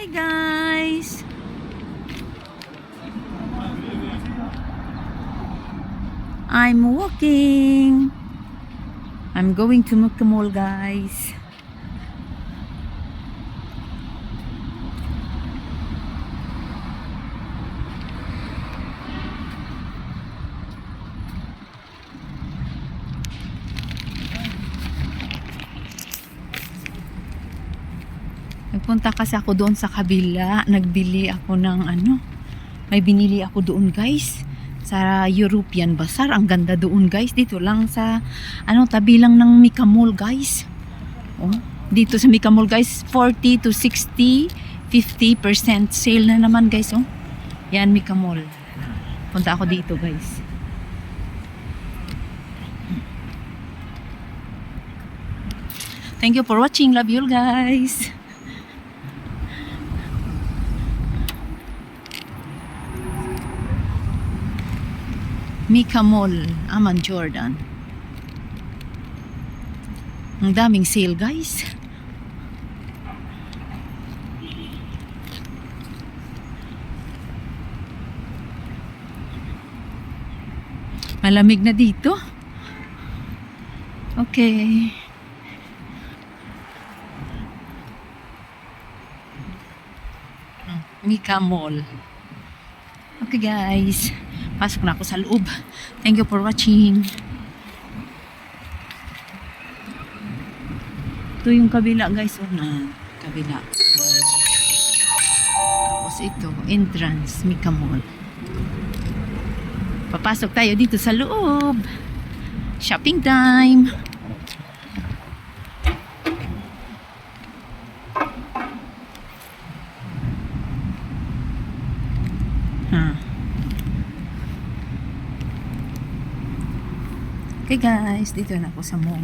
Hi guys! I'm walking. I'm going to Mukta Mall, guys. Nagpunta kasi ako doon sa kabila. Nagbili ako ng may binili ako doon, guys. Sa European Bazaar. Ang ganda doon, guys. Dito lang sa tabi lang ng Mika Mall, guys. Oh, dito sa Mika Mall, guys, 40 to 60, 50% sale na naman, guys. Oh. Yan, Mika Mall. Punta ako dito, guys. Thank you for watching. Love you, guys. Mika Mall, Amman, Jordan. Ang daming sale, guys. Malamig na dito. Okay. Mika Mall. Okay, guys. Pasok na ako sa loob. Thank you for watching. Ito yung kabila, guys. Kabila. Tapos ito, entrance, Mika Mall. Papasok tayo dito sa loob. Shopping time. Okay, guys, dito na ako sa mall.